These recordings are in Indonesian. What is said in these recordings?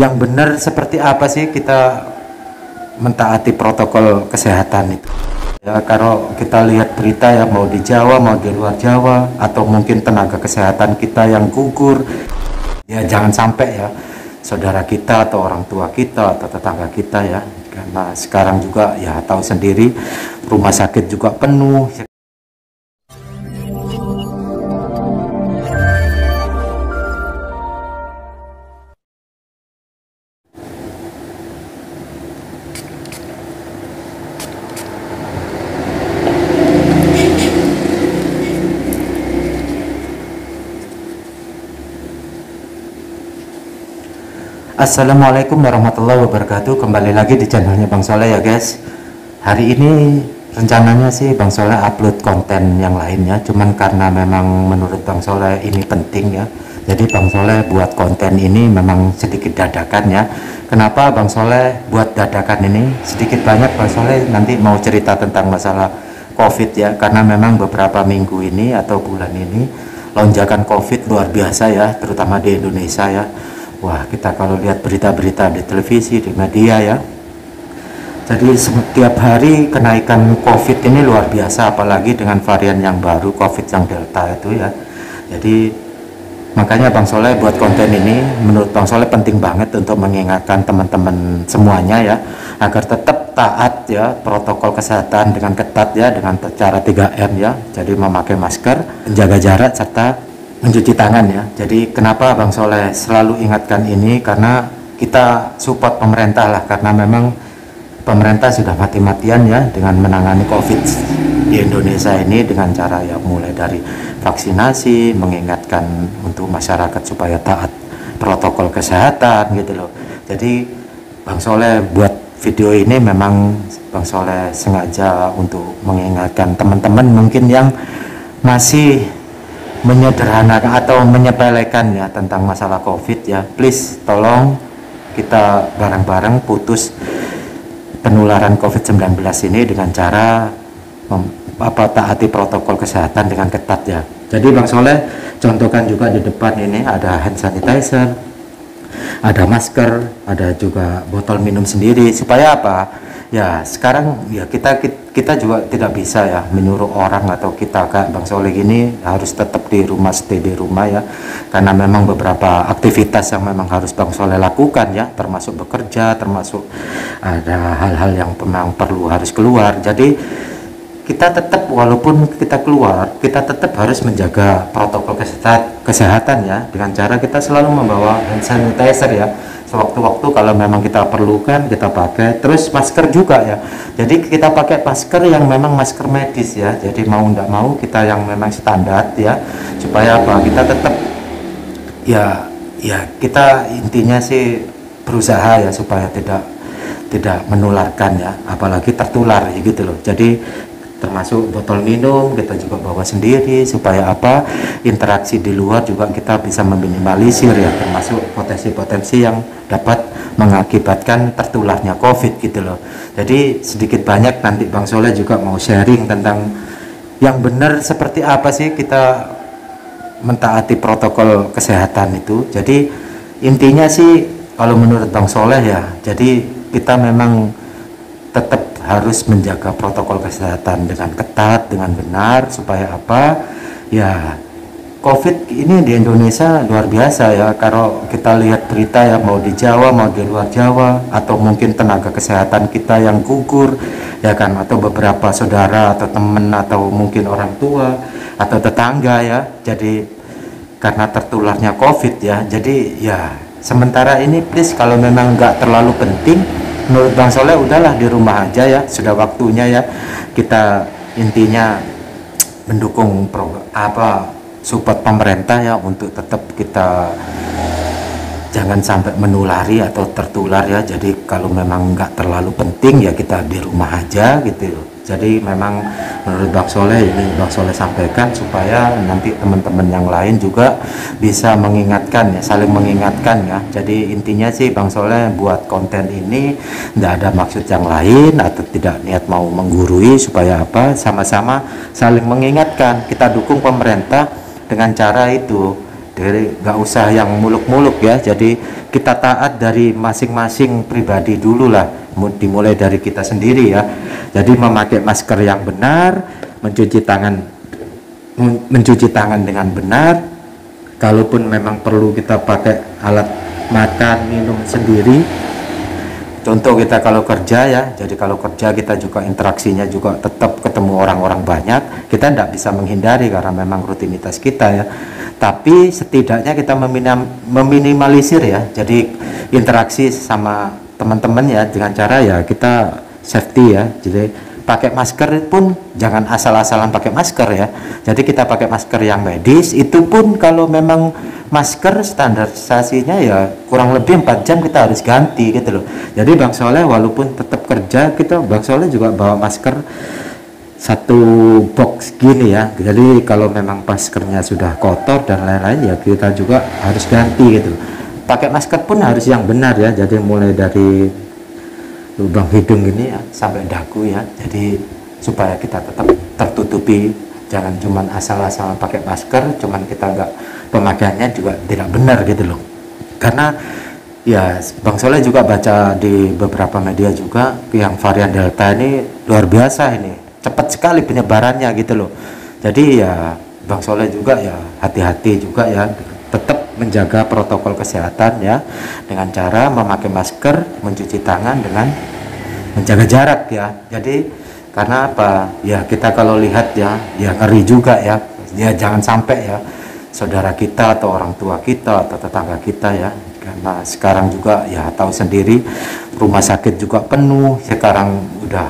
yang benar seperti apa sih kita mentaati protokol kesehatan itu. Ya, kalau kita lihat berita ya, mau di Jawa mau di luar Jawa, atau mungkin tenaga kesehatan kita yang gugur, ya jangan sampai ya saudara kita atau orang tua kita atau tetangga kita ya, karena sekarang juga ya tahu sendiri rumah sakit juga penuh. Assalamualaikum warahmatullahi wabarakatuh. Kembali lagi di channelnya Bang Soleh ya guys. Hari ini rencananya sih Bang Soleh upload konten yang lainnya, cuman karena memang menurut Bang Soleh ini penting ya, jadi Bang Soleh buat konten ini memang sedikit dadakan ya. Kenapa Bang Soleh buat dadakan ini? Sedikit banyak Bang Soleh nanti mau cerita tentang masalah COVID ya, karena memang beberapa minggu ini atau bulan ini lonjakan COVID luar biasa ya, terutama di Indonesia ya. Wah, kita kalau lihat berita-berita di televisi, di media ya, jadi setiap hari kenaikan COVID ini luar biasa, apalagi dengan varian yang baru COVID yang Delta itu ya. Jadi makanya Bang Soleh buat konten ini, menurut Bang Soleh penting banget untuk mengingatkan teman-teman semuanya ya, agar tetap taat ya protokol kesehatan dengan ketat ya, dengan cara 3M ya, jadi memakai masker, menjaga jarak, serta mencuci tangan ya. Jadi kenapa Bang Soleh selalu ingatkan ini, karena kita support pemerintah lah, karena memang pemerintah sudah mati-matian ya dengan menangani COVID di Indonesia ini dengan cara ya mulai dari vaksinasi, mengingatkan untuk masyarakat supaya taat protokol kesehatan gitu loh. Jadi Bang Soleh buat video ini memang Bang Soleh sengaja untuk mengingatkan teman-teman mungkin yang masih menyederhanakan atau menyepelekan ya tentang masalah COVID ya. Please tolong kita bareng-bareng putus penularan COVID-19 ini dengan cara taati protokol kesehatan dengan ketat ya. Jadi Bang Soleh contohkan juga di depan ini ada hand sanitizer, ada masker, ada juga botol minum sendiri. Supaya apa? Ya sekarang ya kita juga tidak bisa ya menyuruh orang atau kita Kak Bang Soleh gini harus tetap di rumah, stay di rumah ya, karena memang beberapa aktivitas yang memang harus Bang Soleh lakukan ya, termasuk bekerja, termasuk ada hal-hal yang memang perlu harus keluar. Jadi kita tetap, walaupun kita keluar, kita tetap harus menjaga protokol kesehatan ya, dengan cara kita selalu membawa hand sanitizer ya, sewaktu-waktu kalau memang kita perlukan kita pakai. Terus masker juga ya, jadi kita pakai masker yang memang masker medis ya, jadi mau tidak mau kita yang memang standar ya, supaya apa, kita tetap ya kita intinya sih berusaha ya supaya tidak menularkan ya, apalagi tertular ya gitu loh. Jadi termasuk botol minum kita juga bawa sendiri, supaya apa, interaksi di luar juga kita bisa meminimalisir ya, termasuk potensi-potensi yang dapat mengakibatkan tertularnya COVID gitu loh. Jadi sedikit banyak nanti Bang Soleh juga mau sharing tentang yang benar seperti apa sih kita mentaati protokol kesehatan itu. Jadi intinya sih kalau menurut Bang Soleh ya, jadi kita memang tetap harus menjaga protokol kesehatan dengan ketat, dengan benar, supaya apa ya, COVID ini di Indonesia luar biasa ya. Kalau kita lihat berita ya, mau di Jawa mau di luar Jawa, atau mungkin tenaga kesehatan kita yang gugur ya kan, atau beberapa saudara atau teman atau mungkin orang tua atau tetangga ya, jadi karena tertularnya COVID ya. Jadi ya sementara ini please, kalau memang nggak terlalu penting, menurut Bang Soleh udahlah di rumah aja ya, sudah waktunya ya kita intinya mendukung support pemerintah ya, untuk tetap kita jangan sampai menulari atau tertular ya. Jadi kalau memang nggak terlalu penting ya kita di rumah aja gitu. Jadi memang menurut Bang Soleh ini Bang Soleh sampaikan supaya nanti teman-teman yang lain juga bisa mengingatkan ya, saling mengingatkan ya. Jadi intinya sih Bang Soleh buat konten ini tidak ada maksud yang lain atau tidak niat mau menggurui, supaya apa, sama-sama saling mengingatkan. Kita dukung pemerintah dengan cara itu, Jadi nggak usah yang muluk-muluk ya. Jadi kita taat dari masing-masing pribadi dulu lah, dimulai dari kita sendiri ya. Jadi memakai masker yang benar, mencuci tangan dengan benar. Kalaupun memang perlu kita pakai alat makan minum sendiri, contoh kita kalau kerja ya, jadi kalau kerja kita juga interaksinya juga tetap ketemu orang-orang banyak, kita tidak bisa menghindari karena memang rutinitas kita ya. Tapi setidaknya kita meminimalisir ya, jadi interaksi sama teman-teman ya dengan cara ya kita safety ya. Jadi pakai masker pun jangan asal-asalan pakai masker ya. Jadi kita pakai masker yang medis, itu pun kalau memang masker standarisasinya ya kurang lebih 4 jam kita harus ganti gitu loh. Jadi Bang Soleh walaupun tetap kerja, Bang Soleh juga bawa masker satu box gini ya. Jadi kalau memang maskernya sudah kotor dan lain-lain ya kita juga harus ganti gitu. Pakai masker pun harus yang benar ya. Jadi mulai dari lubang hidung ini ya sampai dagu ya, jadi supaya kita tetap tertutupi, jangan cuman asal-asalan pakai masker, cuman kita nggak, pemakaiannya juga tidak benar gitu loh. Karena ya Bang Soleh juga baca di beberapa media juga yang varian Delta ini luar biasa, ini cepat sekali penyebarannya gitu loh. Jadi ya Bang Soleh juga ya hati-hati juga ya, tetap menjaga protokol kesehatan ya, dengan cara memakai masker, mencuci tangan, dengan menjaga jarak ya. Jadi karena apa ya, kita kalau lihat ya ngeri juga ya, jangan sampai ya saudara kita atau orang tua kita atau tetangga kita ya, karena sekarang juga ya tahu sendiri rumah sakit juga penuh sekarang, udah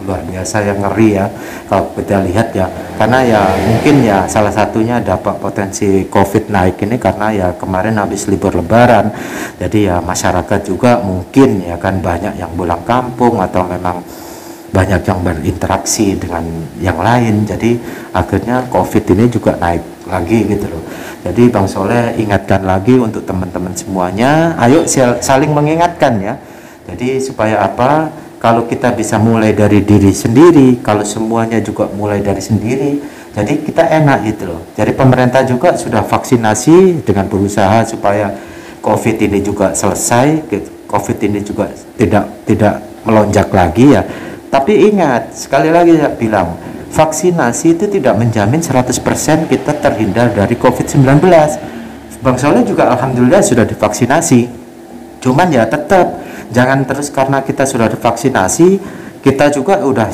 luar biasa yang ngeri ya kalau kita lihat ya. Karena ya mungkin ya salah satunya dapat potensi COVID naik ini karena ya kemarin habis libur lebaran, jadi ya masyarakat juga mungkin ya kan banyak yang pulang kampung atau memang banyak yang berinteraksi dengan yang lain, jadi akhirnya COVID ini juga naik lagi gitu loh. Jadi Bang Soleh ingatkan lagi untuk teman-teman semuanya, ayo saling mengingatkan ya. Jadi supaya apa, kalau kita bisa mulai dari diri sendiri, kalau semuanya juga mulai dari sendiri, jadi kita enak gitu loh. Jadi pemerintah juga sudah vaksinasi dengan berusaha supaya COVID ini juga selesai, COVID ini juga tidak melonjak lagi ya. Tapi ingat, sekali lagi saya bilang, vaksinasi itu tidak menjamin 100% kita terhindar dari COVID-19. Bang Soleh juga alhamdulillah sudah divaksinasi. Cuman ya tetap jangan terus karena kita sudah divaksinasi kita juga udah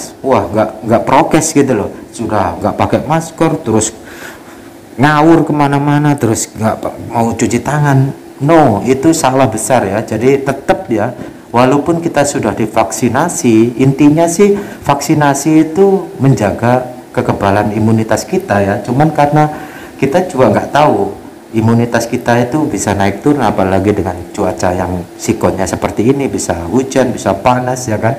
nggak prokes gitu loh, sudah nggak pakai masker terus ngawur kemana-mana, terus nggak mau cuci tangan. No, itu salah besar ya. Jadi tetap ya, walaupun kita sudah divaksinasi, intinya sih vaksinasi itu menjaga kekebalan imunitas kita ya. Cuman karena kita juga nggak tahu imunitas kita itu bisa naik turun, apalagi dengan cuaca yang siklonya seperti ini, bisa hujan, bisa panas ya kan.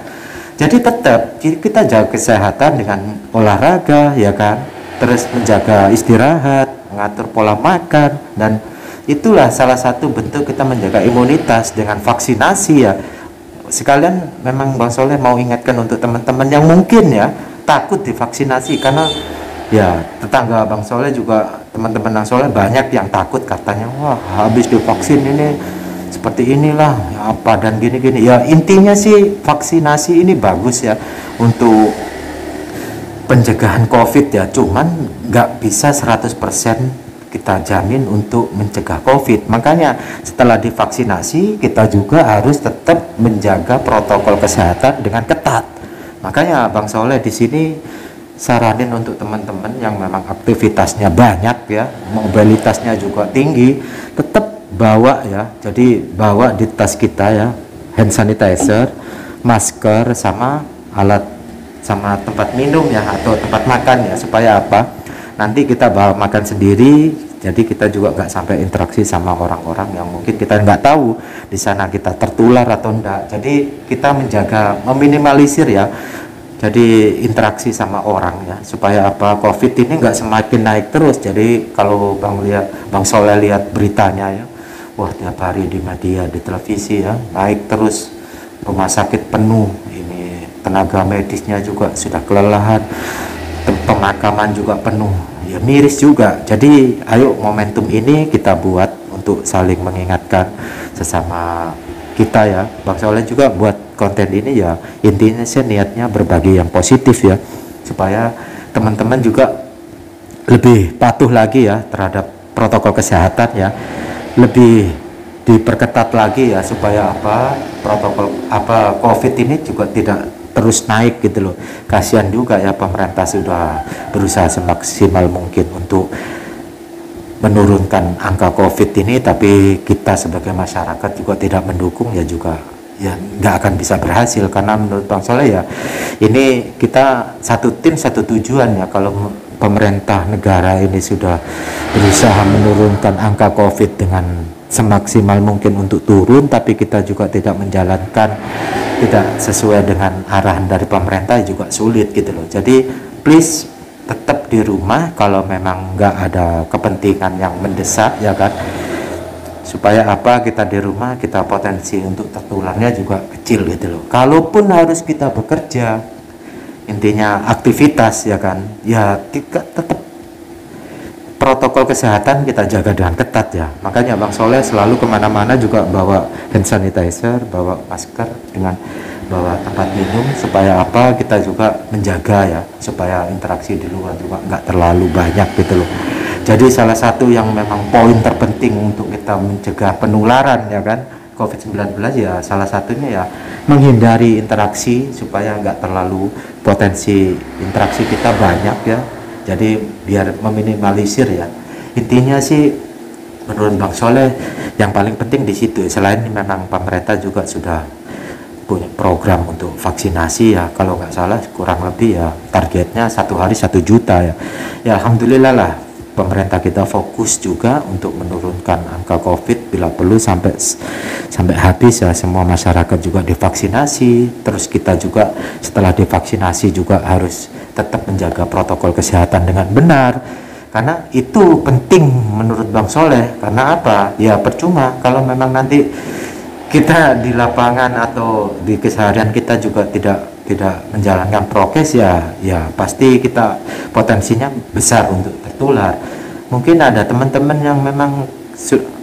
Jadi tetap kita jaga kesehatan dengan olahraga ya kan, terus menjaga istirahat, mengatur pola makan, dan itulah salah satu bentuk kita menjaga imunitas dengan vaksinasi ya. Sekalian memang Bang Soleh mau ingatkan untuk teman-teman yang mungkin ya takut divaksinasi, karena ya tetangga Bang Soleh juga, teman-teman Bang Soleh banyak yang takut, katanya wah habis divaksin ini seperti inilah ya, apa dan gini-gini ya. Intinya sih vaksinasi ini bagus ya untuk pencegahan COVID ya, cuman nggak bisa 100% kita jamin untuk mencegah COVID. Makanya setelah divaksinasi kita juga harus tetap menjaga protokol kesehatan dengan ketat. Makanya Bang Soleh di sini saranin untuk teman-teman yang memang aktivitasnya banyak ya, mobilitasnya juga tinggi, tetap bawa ya. Jadi bawa di tas kita ya hand sanitizer, masker, sama alat, sama tempat minum ya atau tempat makan ya, supaya apa, nanti kita bawa makan sendiri, jadi kita juga nggak sampai interaksi sama orang-orang yang mungkin kita nggak tahu di sana kita tertular atau enggak. Jadi kita menjaga, meminimalisir ya, jadi interaksi sama orang ya, supaya apa, COVID ini nggak semakin naik terus. Jadi kalau Bang Soleh lihat beritanya ya, wah tiap hari di media, di televisi ya, naik terus, rumah sakit penuh, ini tenaga medisnya juga sudah kelelahan, pemakaman juga penuh ya miris juga. Jadi ayo momentum ini kita buat untuk saling mengingatkan sesama kita ya. Bang Soleh juga buat konten ini ya intinya sih niatnya berbagi yang positif ya, supaya teman-teman juga lebih patuh lagi ya terhadap protokol kesehatan ya, lebih diperketat lagi ya, supaya protokol COVID ini juga tidak terus naik gitu loh. Kasihan juga ya, pemerintah sudah berusaha semaksimal mungkin untuk menurunkan angka COVID ini, tapi kita sebagai masyarakat juga tidak mendukung ya, juga ya nggak akan bisa berhasil. Karena menurut Bang Soleh ya ini kita satu tim satu tujuan ya. Kalau pemerintah negara ini sudah berusaha menurunkan angka COVID dengan semaksimal mungkin untuk turun, tapi kita juga tidak menjalankan, tidak sesuai dengan arahan dari pemerintah, juga sulit gitu loh. Jadi please tetap di rumah kalau memang nggak ada kepentingan yang mendesak ya kan, supaya kita di rumah, kita potensi untuk tertularnya juga kecil gitu loh. Kalaupun harus kita bekerja, intinya aktivitas ya kan, ya kita tetap protokol kesehatan kita jaga dengan ketat ya. Makanya Bang Soleh selalu kemana-mana juga bawa hand sanitizer, bawa masker, dengan bawa tempat minum, supaya kita juga menjaga ya, supaya interaksi di luar juga nggak terlalu banyak gitu loh. Jadi salah satu yang memang poin terpenting untuk kita mencegah penularan ya kan COVID-19 ya, salah satunya ya menghindari interaksi, supaya nggak terlalu potensi interaksi kita banyak ya. Jadi biar meminimalisir ya. Intinya sih menurut Bang Soleh yang paling penting di situ. Selain memang pemerintah juga sudah punya program untuk vaksinasi ya, kalau nggak salah kurang lebih ya targetnya satu hari 1 juta ya. Ya alhamdulillah lah, pemerintah kita fokus juga untuk menurunkan angka COVID, bila perlu sampai habis ya, semua masyarakat juga divaksinasi. Terus kita juga setelah divaksinasi juga harus tetap menjaga protokol kesehatan dengan benar, karena itu penting menurut Bang Soleh. Karena ya percuma kalau memang nanti kita di lapangan atau di keseharian kita juga tidak menjalankan prokes ya pasti kita potensinya besar untuk tertular. Mungkin ada teman-teman yang memang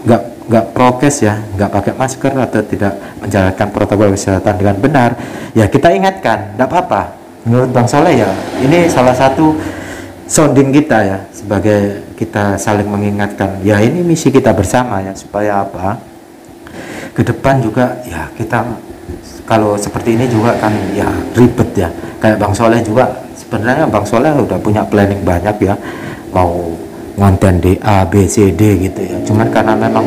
nggak prokes ya, nggak pakai masker atau tidak menjalankan protokol kesehatan dengan benar, ya kita ingatkan, nggak apa-apa. Menurut Bang Soleh ya ini salah satu sounding kita ya, sebagai kita saling mengingatkan ya, ini misi kita bersama ya, supaya ke depan juga ya kita kalau seperti ini juga kan ya ribet ya. Kayak Bang Soleh juga sebenarnya Bang Soleh udah punya planning banyak ya, mau ngonten di A, B, C, D gitu ya. Cuman karena memang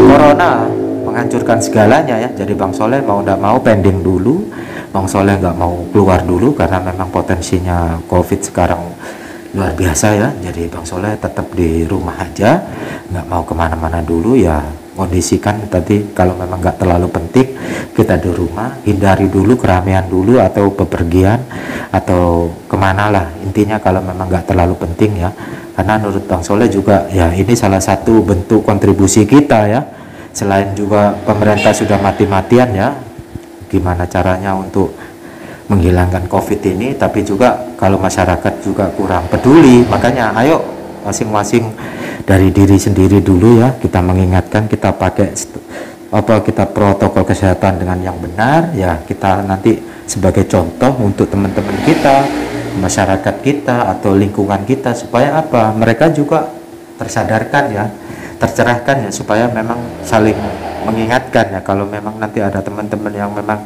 Corona menghancurkan segalanya ya, jadi Bang Soleh mau nggak mau pending dulu. Bang Soleh nggak mau keluar dulu karena memang potensinya COVID sekarang luar biasa ya. Jadi Bang Soleh tetap di rumah aja, nggak mau kemana-mana dulu ya. Kondisikan tadi kalau memang nggak terlalu penting kita di rumah, hindari dulu keramaian dulu atau bepergian atau kemana lah, intinya kalau memang nggak terlalu penting ya. Karena menurut Bang Soleh juga ya ini salah satu bentuk kontribusi kita ya, selain juga pemerintah sudah mati-matian ya gimana caranya untuk menghilangkan COVID ini, tapi juga kalau masyarakat juga kurang peduli. Makanya ayo masing-masing dari diri sendiri dulu ya, kita mengingatkan, kita pakai kita protokol kesehatan dengan yang benar ya, kita nanti sebagai contoh untuk teman-teman kita, masyarakat kita atau lingkungan kita, supaya mereka juga tersadarkan ya, tercerahkan ya, supaya memang saling mengingatkan ya. Kalau memang nanti ada teman-teman yang memang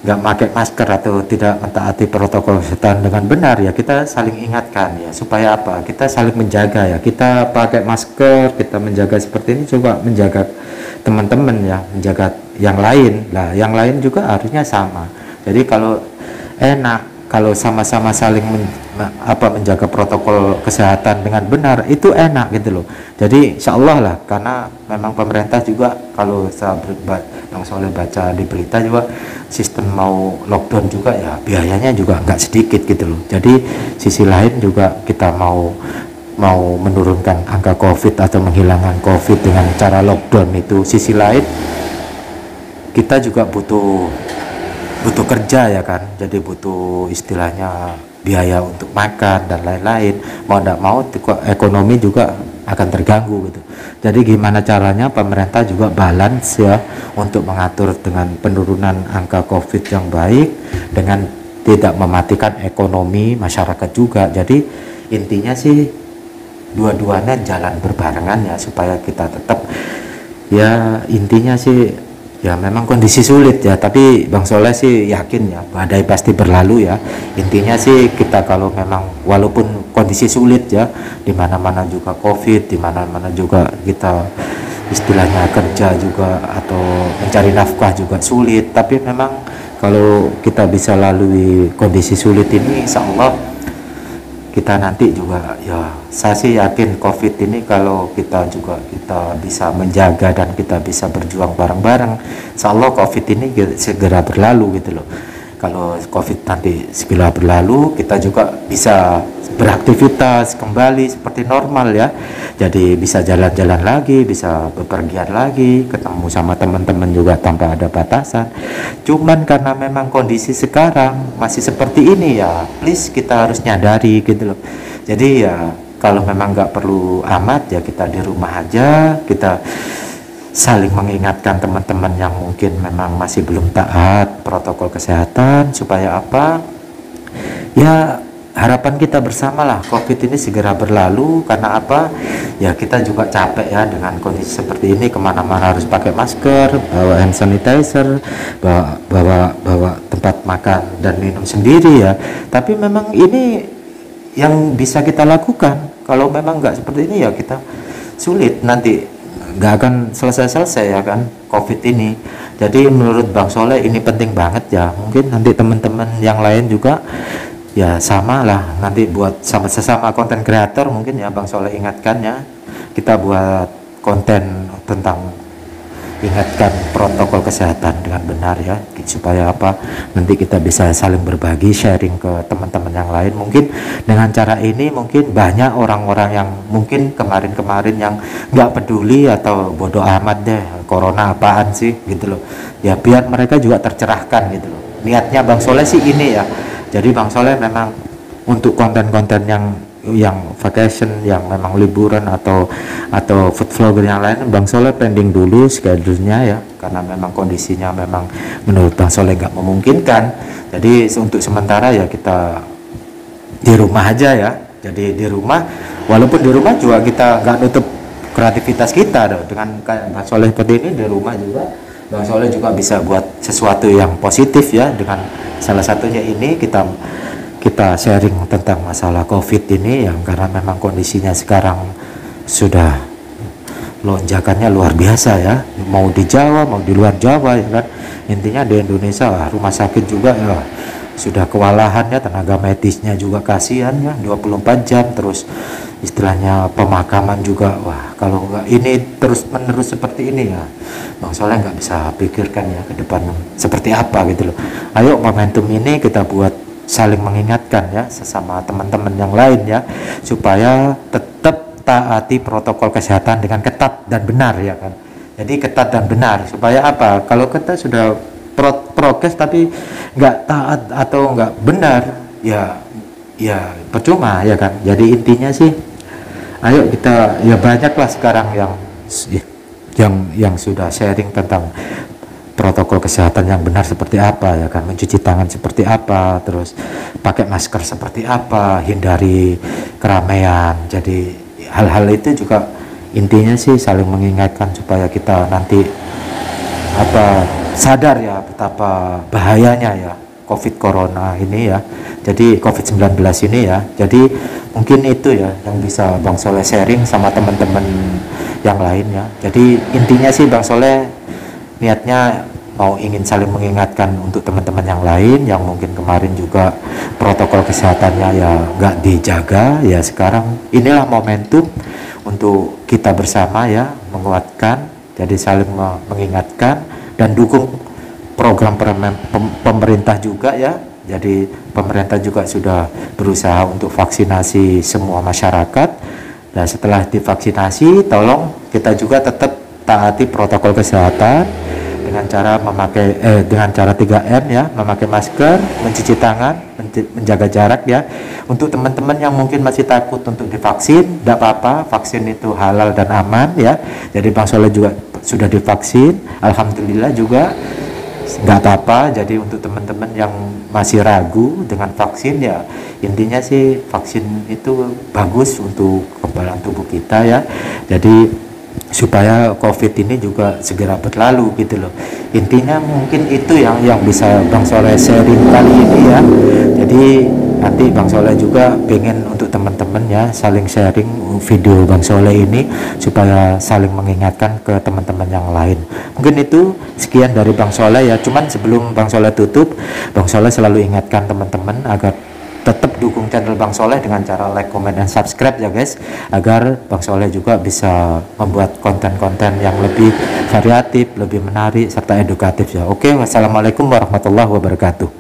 nggak pakai masker atau tidak mentaati protokol kesehatan dengan benar ya, kita saling ingatkan ya, supaya kita saling menjaga ya, kita pakai masker, kita menjaga seperti ini, coba menjaga teman-teman ya, menjaga yang lain lah, yang lain juga harusnya sama. Jadi kalau kalau sama-sama saling menjaga protokol kesehatan dengan benar, itu enak gitu loh. Jadi insya Allah lah, karena memang pemerintah juga kalau Bang Soleh baca di berita juga, sistem mau lockdown juga ya, biayanya juga nggak sedikit gitu loh. Jadi sisi lain juga kita mau menurunkan angka COVID atau menghilangkan COVID dengan cara lockdown itu, sisi lain kita juga butuh kerja ya kan. Jadi butuh istilahnya biaya untuk makan dan lain-lain, mau tidak mau ekonomi juga akan terganggu gitu. Jadi gimana caranya pemerintah juga balance ya untuk mengatur dengan penurunan angka COVID yang baik dengan tidak mematikan ekonomi masyarakat juga. Jadi intinya sih dua-duanya jalan berbarengan ya, supaya kita tetap ya, intinya sih ya memang kondisi sulit ya, tapi Bang Soleh sih yakin ya badai pasti berlalu ya. Intinya sih kita kalau memang walaupun kondisi sulit ya, di mana-mana juga COVID, di mana-mana juga kita istilahnya kerja juga atau mencari nafkah juga sulit, tapi memang kalau kita bisa lalui kondisi sulit ini, insya Allah kita nanti juga ya, saya sih yakin COVID ini kalau kita bisa menjaga dan kita bisa berjuang bareng-bareng, insya Allah COVID ini segera berlalu gitu loh. Kalau COVID nanti segera berlalu, kita juga bisa beraktivitas kembali seperti normal ya. Jadi bisa jalan-jalan lagi, bisa bepergian lagi, ketemu sama teman-teman juga tanpa ada batasan. Cuman karena memang kondisi sekarang masih seperti ini ya, please kita harus nyadari gitu loh. Jadi ya kalau memang nggak perlu amat ya kita di rumah aja, kita saling mengingatkan teman-teman yang mungkin memang masih belum taat protokol kesehatan, supaya apa ya, harapan kita bersama lah COVID ini segera berlalu. Karena apa ya, kita juga capek ya dengan kondisi seperti ini, kemana-mana harus pakai masker, bawa hand sanitizer, bawa tempat makan dan minum sendiri ya. Tapi memang ini yang bisa kita lakukan. Kalau memang nggak seperti ini ya kita sulit, nanti nggak akan selesai-selesai ya kan COVID ini. Jadi menurut Bang Soleh ini penting banget ya. Mungkin nanti teman-teman yang lain juga ya sama lah, nanti buat sesama konten kreator mungkin ya Bang Soleh ingatkan ya, kita buat konten tentang ingatkan protokol kesehatan dengan benar ya, supaya apa nanti kita bisa saling berbagi, sharing ke teman-teman yang lain. Mungkin dengan cara ini mungkin banyak orang-orang yang mungkin kemarin-kemarin yang nggak peduli atau bodoh amat deh corona apaan sih gitu loh ya, biar mereka juga tercerahkan gitu loh. Niatnya Bang Soleh sih ini ya. Jadi Bang Soleh memang untuk konten-konten yang vacation, yang memang liburan atau food vlogger yang lain, Bang Soleh pending dulu schedule-nya ya, karena memang kondisinya memang menurut Bang Soleh nggak memungkinkan. Jadi untuk sementara ya kita di rumah aja ya. Jadi di rumah, walaupun di rumah juga kita nggak nutup kreativitas kita dong. Dengan kayak Bang Soleh seperti ini di rumah juga, Bang Soleh juga bisa buat sesuatu yang positif ya, dengan salah satunya ini kita sharing tentang masalah COVID ini yang karena memang kondisinya sekarang sudah lonjakannya luar biasa ya, mau di Jawa mau di luar Jawa ya kan. Intinya di Indonesia rumah sakit juga ya sudah kewalahan ya, tenaga medisnya juga kasihan ya, 24 jam terus istilahnya pemakaman juga. Wah kalau nggak ini terus menerus seperti ini ya, Bang Soleh nggak bisa pikirkan ya ke depan seperti apa gitu loh. Ayo momentum ini kita buat saling mengingatkan ya sesama teman-teman yang lain ya, supaya tetap taati protokol kesehatan dengan ketat dan benar ya kan. Jadi ketat dan benar supaya apa, kalau kita sudah prokes tapi nggak taat atau nggak benar ya percuma ya kan. Jadi intinya sih ayo kita ya, banyaklah sekarang yang sudah sharing tentang protokol kesehatan yang benar seperti apa ya kan, mencuci tangan seperti apa, terus pakai masker seperti apa, hindari keramaian. Jadi hal-hal itu juga intinya sih saling mengingatkan supaya kita nanti sadar ya betapa bahayanya ya COVID corona ini ya, jadi COVID-19 ini ya. Jadi mungkin itu ya yang bisa Bang Soleh sharing sama teman-teman yang lain ya. Jadi intinya sih Bang Soleh niatnya mau ingin saling mengingatkan untuk teman-teman yang lain yang mungkin kemarin juga protokol kesehatannya ya nggak dijaga ya. Sekarang inilah momentum untuk kita bersama ya menguatkan, jadi saling mengingatkan dan dukung program pemerintah juga ya. Jadi pemerintah juga sudah berusaha untuk vaksinasi semua masyarakat, dan setelah divaksinasi tolong kita juga tetap taati protokol kesehatan dengan cara dengan cara 3M ya, memakai masker, mencuci tangan, menjaga jarak ya. Untuk teman-teman yang mungkin masih takut untuk divaksin, tidak apa-apa, vaksin itu halal dan aman ya. Jadi Bang Soleh juga sudah divaksin, alhamdulillah juga nggak apa-apa. Jadi untuk teman-teman yang masih ragu dengan vaksin ya, intinya sih vaksin itu bagus untuk kekebalan tubuh kita ya. Jadi supaya COVID ini juga segera berlalu gitu loh. Intinya mungkin itu yang bisa Bang Soleh sharing kali ini ya. Jadi nanti Bang Soleh juga pengen untuk teman-teman ya saling sharing video Bang Soleh ini supaya saling mengingatkan ke teman-teman yang lain. Mungkin itu sekian dari Bang Soleh ya. Cuman sebelum Bang Soleh tutup, Bang Soleh selalu ingatkan teman-teman agar tetap dukung channel Bang Soleh dengan cara like, comment, dan subscribe ya guys, agar Bang Soleh juga bisa membuat konten-konten yang lebih variatif, lebih menarik, serta edukatif ya. Oke, wassalamualaikum warahmatullahi wabarakatuh.